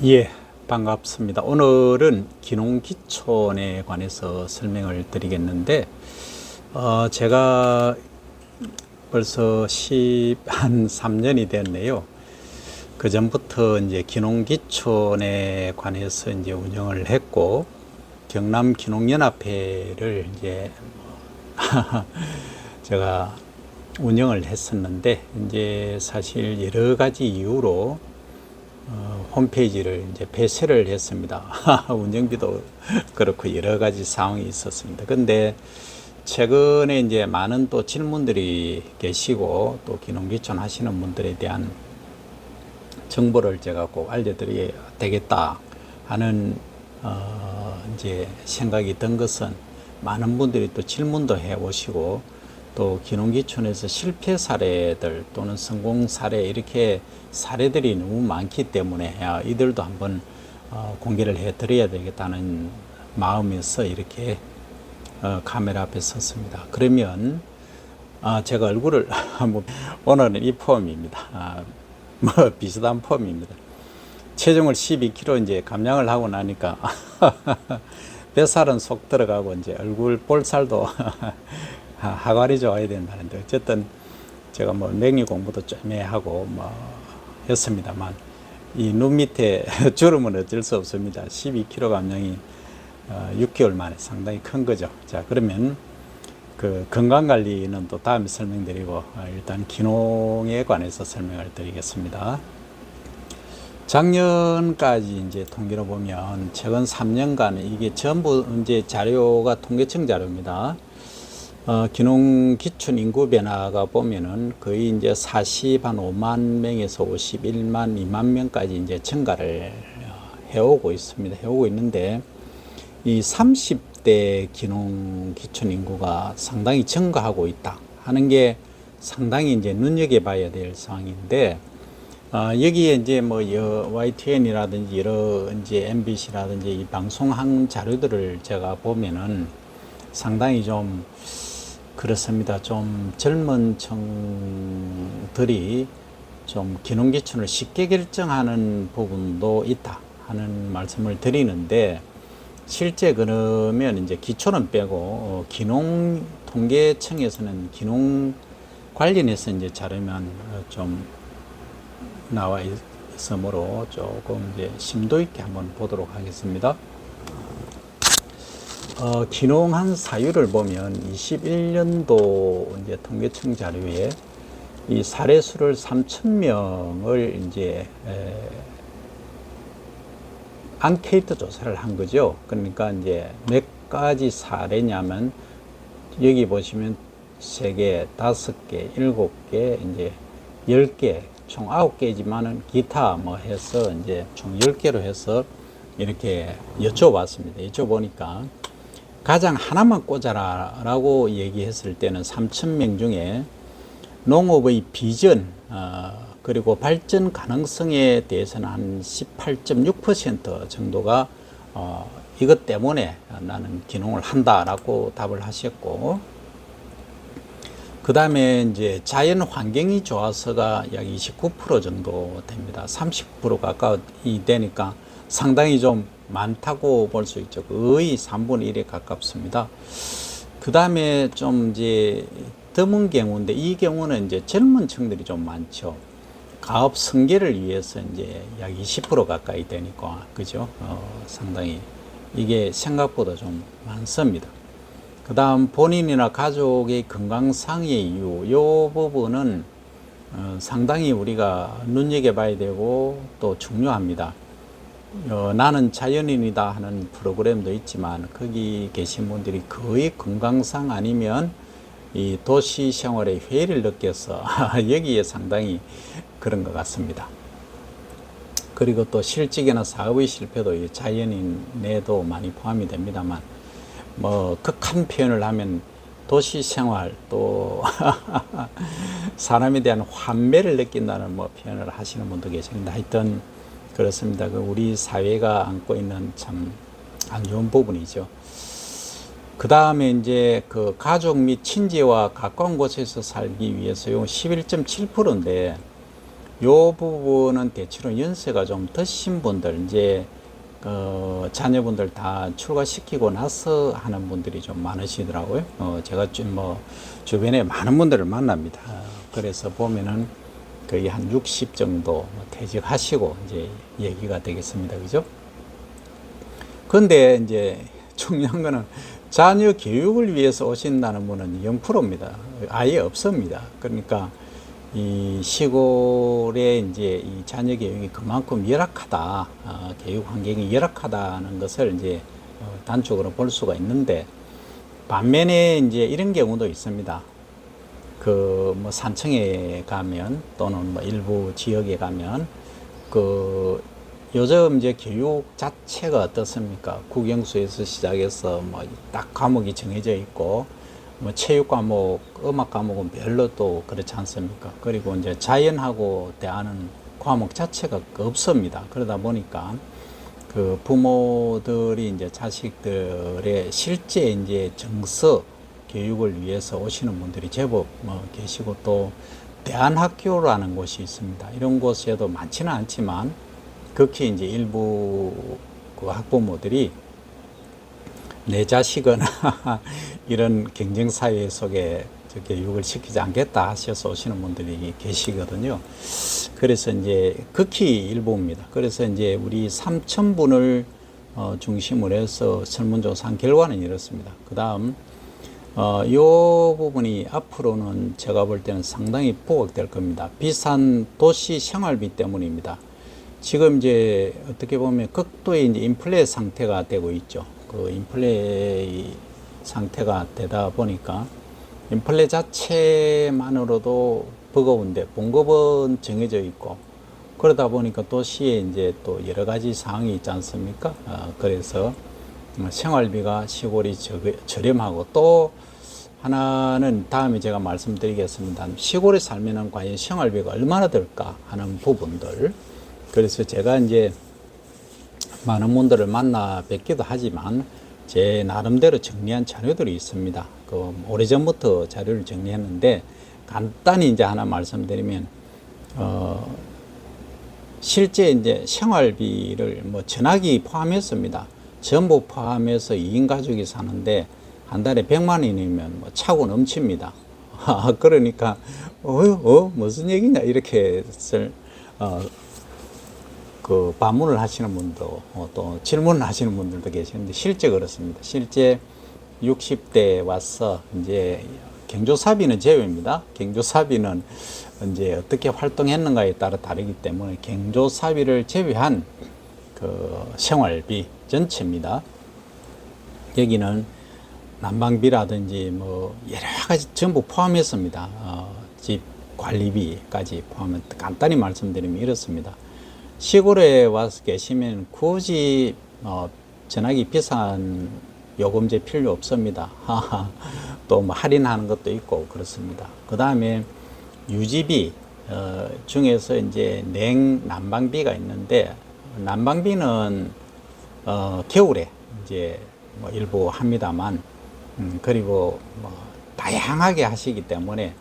예, 반갑습니다. 오늘은 기농기촌에 관해서 설명을 드리겠는데, 제가 벌써 한 3년이 됐네요. 그 전부터 이제 기농기촌에 관해서 이제 운영을 했고, 경남 기농연합회를 이제 제가 운영을 했었는데, 이제 사실 여러 가지 이유로 홈페이지를 이제 폐쇄를 했습니다. 운영비도 그렇고 여러 가지 상황이 있었습니다. 근데 최근에 이제 많은 또 질문들이 계시고 또 기농기촌 하시는 분들에 대한 정보를 제가 꼭 알려드려야 되겠다 하는 이제 생각이 든 것은, 많은 분들이 또 질문도 해 오시고 또 기농기촌에서 실패 사례들 또는 성공 사례, 이렇게 사례들이 너무 많기 때문에 이들도 한번 공개를 해 드려야 되겠다는 마음에서 이렇게 카메라 앞에 섰습니다. 그러면 제가 얼굴을 한번, 오늘은 이 폼입니다. 뭐 비슷한 폼입니다. 체중을 12kg 이제 감량을 하고 나니까 뱃살은 속 들어가고 이제 얼굴 볼살도 하관이 좋아야 된다는데, 어쨌든 제가 뭐 맹리 공부도 좀 하고 뭐 했습니다만, 이 눈 밑에 주름은 어쩔 수 없습니다. 12kg 감량이 6개월 만에 상당히 큰 거죠. 자, 그러면 그 건강관리는 또 다음에 설명드리고, 일단 기농에 관해서 설명을 드리겠습니다. 작년까지 이제 통계로 보면 최근 3년간 이게 전부 이제 자료가 통계청 자료입니다. 기농기촌 인구 변화가 보면은 거의 이제 45만 명에서 51만, 2만 명까지 이제 증가를 해오고 있습니다. 해오고 있는데, 이 30대 기농기촌 in구가 상당히 증가하고 있다 하는 게 상당히 이제 눈여겨봐야 될 상황인데, 여기에 이제 뭐 YTN이라든지 여러 이제 MBC라든지 이 방송한 자료들을 제가 보면은 상당히 좀 그렇습니다. 좀 젊은 층들이 좀 기농기촌을 쉽게 결정하는 부분도 있다 하는 말씀을 드리는데, 실제 그러면 이제 기초는 빼고 기농 통계청에서는 기농 관련해서 이제 자료만 좀 나와 있으므로 조금 이제 심도 있게 한번 보도록 하겠습니다. 기농한 사유를 보면 21년도 이제 통계청 자료에 이 사례 수를 3,000명을 이제 앙케이트 조사를 한 거죠. 그러니까 이제 몇 가지 사례냐면, 여기 보시면 3개, 5개, 7개, 이제 10개, 총 9개지만은 기타 뭐 해서 이제 총 10개로 해서 이렇게 여쭤봤습니다. 여쭤보니까 가장 하나만 꽂아라 라고 얘기했을 때는 3,000명 중에 농업의 비전 그리고 발전 가능성에 대해서는 한 18.6% 정도가 이것 때문에 나는 기농을 한다라고 답을 하셨고, 그 다음에 이제 자연 환경이 좋아서가 약 29% 정도 됩니다. 30% 가까이 되니까 상당히 좀 많다고 볼 수 있죠. 거의 3분의 1에 가깝습니다. 그 다음에 좀 이제 드문 경우인데, 이 경우는 이제 젊은 층들이 좀 많죠. 가업 승계를 위해서 이제 약 20% 가까이 되니까, 그죠? 상당히 이게 생각보다 좀 많습니다. 그 다음 본인이나 가족의 건강상의 이유, 이 부분은 상당히 우리가 눈여겨봐야 되고 또 중요합니다. 나는 자연인이다 하는 프로그램도 있지만, 거기 계신 분들이 거의 건강상 아니면 이 도시 생활의 회의를 느껴서 여기에 상당히 그런 것 같습니다. 그리고 또 실직이나 사업의 실패도 자연인에도 많이 포함이 됩니다만, 뭐 극한 표현을 하면 도시 생활 또 사람에 대한 환멸을 느낀다는 뭐 표현을 하시는 분도 계십니다. 하여튼 그렇습니다. 그 우리 사회가 안고 있는 참 안 좋은 부분이죠. 그 다음에 이제 그 가족 및 친지와 가까운 곳에서 살기 위해서 요 11.7%인데, 요 부분은 대체로 연세가 좀 드신 분들, 이제 자녀분들 다 출가시키고 나서 하는 분들이 좀 많으시더라고요. 제가 좀 주변에 많은 분들을 만납니다. 그래서 보면은 거의 한 60 정도 퇴직하시고 이제 얘기가 되겠습니다. 그죠? 근데 이제 중요한 거는 자녀 교육을 위해서 오신다는 분은 0%입니다. 아예 없습니다. 그러니까 이 시골에 이제 이 자녀 교육이 그만큼 열악하다, 교육 환경이 열악하다는 것을 이제 단적으로 볼 수가 있는데, 반면에 이제 이런 경우도 있습니다. 그 뭐 산청에 가면 또는 뭐 일부 지역에 가면 그 요즘 이제 교육 자체가 어떻습니까? 국영수에서 시작해서 뭐 딱 과목이 정해져 있고, 뭐 체육 과목, 음악 과목은 별로 또 그렇지 않습니까? 그리고 이제 자연하고 대하는 과목 자체가 없습니다. 그러다 보니까 그 부모들이 이제 자식들의 실제 이제 정서 교육을 위해서 오시는 분들이 제법 계시고, 또 대안학교라는 곳이 있습니다. 이런 곳에도 많지는 않지만 극히 이제 일부 그 학부모들이 내 자식은 이런 경쟁 사회 속에 교육을 시키지 않겠다 하셔서 오시는 분들이 계시거든요. 그래서 이제 극히 일부입니다. 그래서 이제 우리 3,000분을 중심으로 해서 설문조사한 결과는 이렇습니다. 그 다음 이 부분이 앞으로는 제가 볼 때는 상당히 부각될 겁니다. 비싼 도시 생활비 때문입니다. 지금 이제 어떻게 보면 극도의 이제 인플레 상태가 되고 있죠. 그 인플레 상태가 되다 보니까 인플레 자체만으로도 버거운데 봉급은 정해져 있고, 그러다 보니까 도시에 이제 또 여러 가지 상황이 있지 않습니까? 그래서 생활비가 시골이 저렴하고, 또 하나는 다음에 제가 말씀드리겠습니다. 시골에 살면은 과연 생활비가 얼마나 들까 하는 부분들. 그래서 제가 이제 많은 분들을 만나 뵙기도 하지만 제 나름대로 정리한 자료들이 있습니다. 그 오래전부터 자료를 정리했는데, 간단히 이제 하나 말씀드리면, 실제 이제 생활비를 뭐 전화기 포함했습니다. 전부 포함해서 2인 가족이 사는데 한 달에 100만 원이면 뭐 차고 넘칩니다. 그러니까 무슨 얘기냐 이렇게 그 반문을 하시는 분도 또 질문을 하시는 분들도 계시는데, 실제 그렇습니다. 실제 60대 와서 이제 경조사비는 제외입니다. 경조사비는 이제 어떻게 활동했는가에 따라 다르기 때문에 경조사비를 제외한 그 생활비 전체입니다. 여기는 난방비라든지 뭐 여러 가지 전부 포함했습니다. 집 관리비까지 포함해 간단히 말씀드리면 이렇습니다. 시골에 와서 계시면 굳이 전화기 비싼 요금제 필요 없습니다. 또 뭐 할인하는 것도 있고 그렇습니다. 그 다음에 유지비 중에서 이제 난방비가 있는데, 난방비는 겨울에 이제 뭐 일부 합니다만, 그리고 뭐 다양하게 하시기 때문에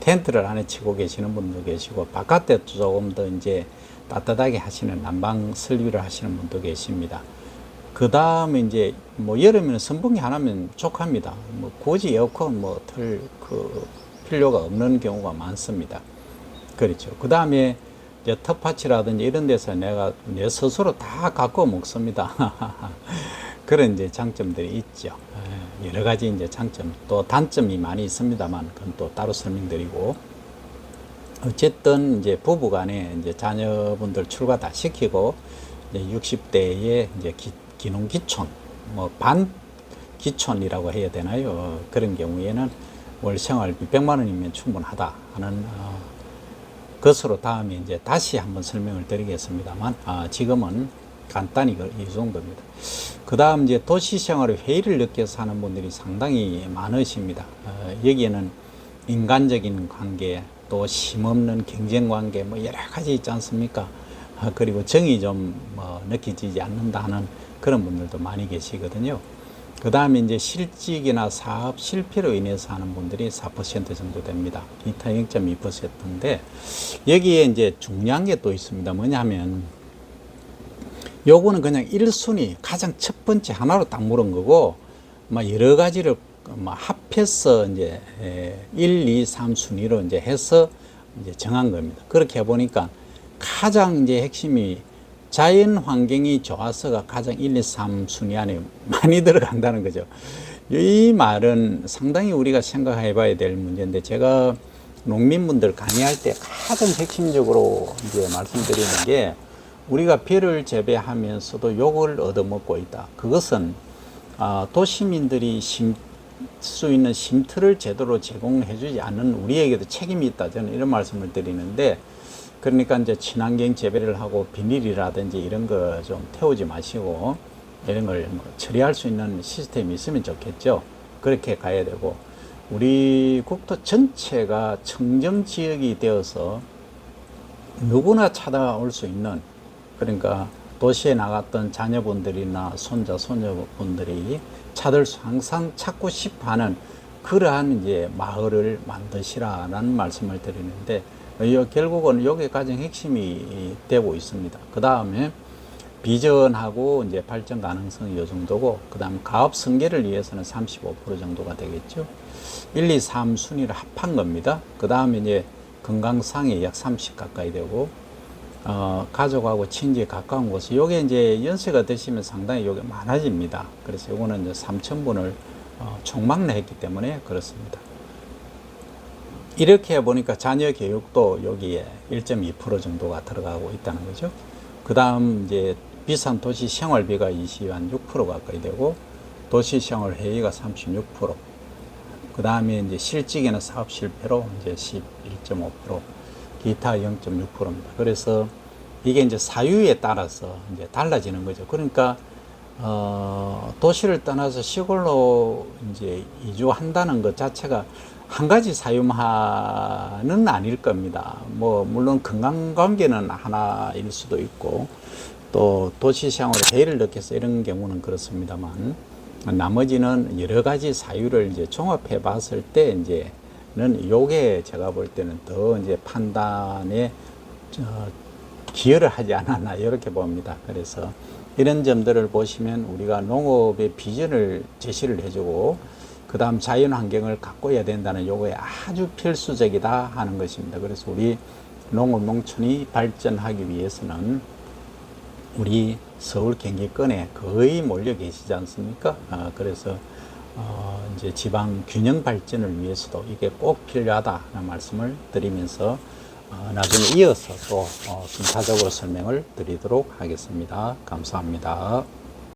텐트를 안에 치고 계시는 분도 계시고, 바깥에 조금 더 이제 따뜻하게 하시는 난방 설비를 하시는 분도 계십니다. 그 다음에 이제 뭐 여름에는 선풍기 하나면 족합니다. 뭐 굳이 에어컨 뭐 틀 그 필요가 없는 경우가 많습니다. 그렇죠. 그 다음에 이제 텃밭이라든지 이런 데서 내가 내 스스로 다 가꿔 먹습니다. 그런 이제 장점들이 있죠. 여러 가지 이제 장점, 또 단점이 많이 있습니다만, 그건 또 따로 설명드리고, 어쨌든 이제 부부 간에 이제 자녀분들 출가 다 시키고, 이제 60대에 이제 기농기촌, 뭐 반기촌이라고 해야 되나요? 그런 경우에는 월 생활비 100만 원이면 충분하다 하는 것으로 다음에 이제 다시 한번 설명을 드리겠습니다만, 지금은 간단히 이 정도입니다. 그 다음 이제 도시 생활의 회의를 느껴서 하는 분들이 상당히 많으십니다. 여기에는 인간적인 관계, 또 힘없는 경쟁 관계, 뭐 여러 가지 있지 않습니까? 그리고 정이 좀 느껴지지 않는다 하는 그런 분들도 많이 계시거든요. 그 다음에 이제 실직이나 사업 실패로 인해서 하는 분들이 4% 정도 됩니다. 기타 0.2%인데, 여기에 이제 중요한 게 또 있습니다. 뭐냐면, 요거는 그냥 1순위, 가장 첫 번째 하나로 딱 물은 거고, 막 여러 가지를 합해서 이제 1, 2, 3순위로 이제 해서 이제 정한 겁니다. 그렇게 해보니까 가장 이제 핵심이 자연 환경이 좋아서가 가장 1, 2, 3순위 안에 많이 들어간다는 거죠. 이 말은 상당히 우리가 생각해 봐야 될 문제인데, 제가 농민분들 강의할 때 가장 핵심적으로 이제 말씀드리는 게, 우리가 비를 재배하면서도 욕을 얻어먹고 있다. 그것은 도시민들이 심 수 있는 쉼터를 제대로 제공해 주지 않는 우리에게도 책임이 있다. 저는 이런 말씀을 드리는데, 그러니까 이제 친환경 재배를 하고 비닐이라든지 이런 거 좀 태우지 마시고 이런 걸 처리할 수 있는 시스템이 있으면 좋겠죠. 그렇게 가야 되고, 우리 국토 전체가 청정 지역이 되어서 누구나 찾아올 수 있는, 그러니까 도시에 나갔던 자녀분들이나 손자, 손녀분들이 항상 찾고 싶어 하는 그러한 이제 마을을 만드시라는 말씀을 드리는데, 결국은 이게 가장 핵심이 되고 있습니다. 그 다음에 비전하고 이제 발전 가능성이 이 정도고, 그 다음에 가업 승계를 위해서는 35% 정도가 되겠죠. 1, 2, 3 순위를 합한 겁니다. 그 다음에 이제 건강상에 약 30 가까이 되고, 가족하고 친지에 가까운 곳이, 요게 이제 연세가 드시면 상당히 요게 많아집니다. 그래서 요거는 이제 3,000분을 총망라했기 때문에 그렇습니다. 이렇게 해보니까 자녀 교육도 여기에 1.2% 정도가 들어가고 있다는 거죠. 그 다음 이제 비싼 도시 생활비가 26% 가까이 되고, 도시 생활 회의가 36%, 그 다음에 이제 실직이나 사업 실패로 이제 11.5%, 기타 0.6%입니다. 그래서 이게 이제 사유에 따라서 이제 달라지는 거죠. 그러니까 도시를 떠나서 시골로 이제 이주한다는 것 자체가 한 가지 사유만은 아닐 겁니다. 물론 건강관계는 하나일 수도 있고, 또 도시 생활에 해를 느껴서 이런 경우는 그렇습니다만, 나머지는 여러 가지 사유를 이제 종합해 봤을 때 이제는 요게 제가 볼 때는 더 이제 판단에 기여를 하지 않았나 이렇게 봅니다. 그래서 이런 점들을 보시면 우리가 농업의 비전을 제시를 해주고, 그 다음 자연 환경을 가꿔야 된다는 요거에 아주 필수적이다 하는 것입니다. 그래서 우리 농업 농촌이 발전하기 위해서는 우리 서울 경기권에 거의 몰려 계시지 않습니까? 그래서 이제 지방 균형 발전을 위해서도 이게 꼭 필요하다는 말씀을 드리면서 나중에 이어서 또 순차적으로 설명을 드리도록 하겠습니다. 감사합니다.